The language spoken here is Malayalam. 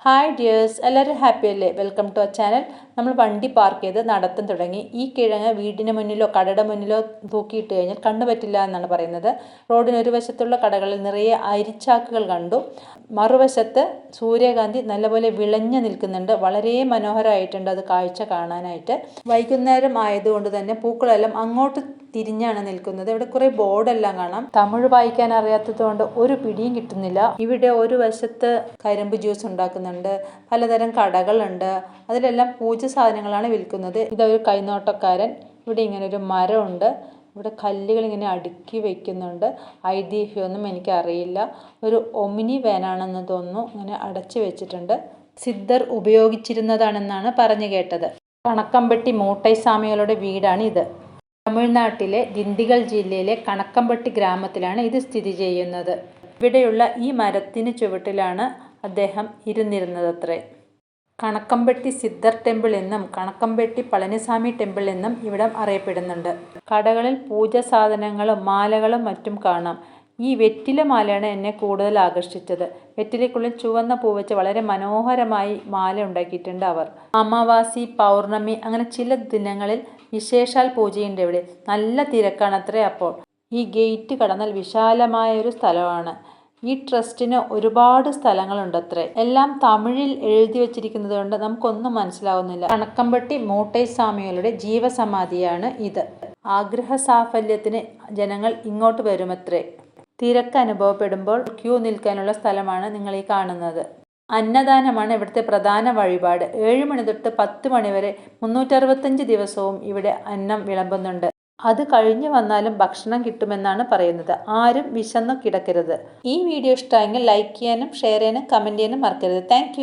ഹായ് ഡിയേഴ്സ്, എല്ലാവരും ഹാപ്പി അല്ലേ? Welcome to our channel. നമ്മൾ വണ്ടി പാർക്ക് ചെയ്ത് നടത്തം തുടങ്ങി. ഈ കിഴങ്ങ് വീടിന് മുന്നിലോ കടയുടെ മുന്നിലോ തൂക്കിയിട്ട് കഴിഞ്ഞാൽ കണ്ടുപറ്റില്ല എന്നാണ് പറയുന്നത്. റോഡിനൊരു വശത്തുള്ള കടകളിൽ നിറയെ അരിച്ചാക്കുകൾ കണ്ടു. മറുവശത്ത് സൂര്യകാന്തി നല്ലപോലെ വിളഞ്ഞു നിൽക്കുന്നുണ്ട്. വളരെ മനോഹരമായിട്ടുണ്ട് അത് കാഴ്ച കാണാനായിട്ട്. വൈകുന്നേരം ആയതുകൊണ്ട് തന്നെ പൂക്കളെല്ലാം അങ്ങോട്ട് തിരിഞ്ഞാണ് നിൽക്കുന്നത്. ഇവിടെ കുറെ ബോർഡെല്ലാം കാണാം. തമിഴ് വായിക്കാൻ അറിയാത്തത് കൊണ്ട് ഒരു പിടിയും കിട്ടുന്നില്ല. ഇവിടെ ഒരു വശത്ത് കരിമ്പ് ജ്യൂസ് ഉണ്ടാക്കുന്നുണ്ട്, പലതരം കടകളുണ്ട്, അതിലെല്ലാം പൂജ സാധനങ്ങളാണ് വിൽക്കുന്നത്. ഇതൊരു കൈനോട്ടക്കാരൻ. ഇവിടെ ഇങ്ങനെ ഒരു മരമുണ്ട്. ഇവിടെ കല്ലുകൾ ഇങ്ങനെ അടുക്കി വെക്കുന്നുണ്ട്. ഐതിഹ്യമൊന്നും എനിക്കറിയില്ല. ഒരു ഒമിനി വാനാണെന്ന് തോന്നുന്നു. ഇങ്ങനെ അടച്ചു വെച്ചിട്ടുണ്ട്. സിദ്ധർ ഉപയോഗിച്ചിരുന്നതാണെന്നാണ് പറഞ്ഞു കേട്ടത്. കണക്കമ്പട്ടി മൂട്ടൈ സ്വാമികളുടെ വീടാണ് ഇത്. തമിഴ്നാട്ടിലെ ദിണ്ടിഗൽ ജില്ലയിലെ കണക്കമ്പട്ടി ഗ്രാമത്തിലാണ് ഇത് സ്ഥിതി ചെയ്യുന്നത്. ഇവിടെയുള്ള ഈ മരത്തിന് ചുവട്ടിലാണ് അദ്ദേഹം ഇരുന്നിരുന്നതത്രേ. കണക്കമ്പട്ടി സിദ്ധർ ടെമ്പിൾ എന്നും കണക്കമ്പട്ടി പളനിസ്വാമി ടെമ്പിൾ എന്നും ഇവിടം അറിയപ്പെടുന്നുണ്ട്. കടകളിൽ പൂജ സാധനങ്ങളും മാലകളും മറ്റും കാണാം. ഈ വെറ്റില മാലയാണ് എന്നെ കൂടുതൽ ആകർഷിച്ചത്. വെറ്റിലയ്ക്കുള്ളിൽ ചുവന്ന പൂ വെച്ച് വളരെ മനോഹരമായി മാല ഉണ്ടാക്കിയിട്ടുണ്ട് അവർ. അമാവാസി, പൗർണമി അങ്ങനെ ചില ദിനങ്ങളിൽ വിശേഷാൽ പൂജയുണ്ട് ഇവിടെ. നല്ല തിരക്കാണത്രേ. അപ്പോൾ ഈ ഗേറ്റ് കടന്നാൽ വിശാലമായ ഒരു സ്ഥലമാണ്. ഈ ട്രസ്റ്റിന് ഒരുപാട് സ്ഥലങ്ങളുണ്ടത്രേ. എല്ലാം തമിഴിൽ എഴുതി വെച്ചിരിക്കുന്നത് കൊണ്ട് നമുക്കൊന്നും മനസ്സിലാവുന്നില്ല. കണക്കമ്പട്ടി മൂട്ടൈ സ്വാമികളുടെ ജീവസമാധിയാണ് ഇത്. ആഗ്രഹ സാഫല്യത്തിന് ജനങ്ങൾ ഇങ്ങോട്ട് വരുമത്രേ. തിരക്ക് അനുഭവപ്പെടുമ്പോൾ ക്യൂ നിൽക്കാനുള്ള സ്ഥലമാണ് നിങ്ങൾ ഈ കാണുന്നത്. അന്നദാനമാണ് ഇവിടുത്തെ പ്രധാന വഴിപാട്. 7 മണി തൊട്ട് 10 മണി വരെ 365 ദിവസവും ഇവിടെ അന്നം വിളമ്പുന്നുണ്ട്. അത് കഴിഞ്ഞു വന്നാലും ഭക്ഷണം കിട്ടുമെന്നാണ് പറയുന്നത്. ആരും വിശന്നു കിടക്കരുത്. ഈ വീഡിയോ ഇഷ്ടമായെങ്കിൽ ലൈക്ക് ചെയ്യാനും ഷെയർ ചെയ്യാനും കമൻറ്റ് ചെയ്യാനും മറക്കരുത്. താങ്ക്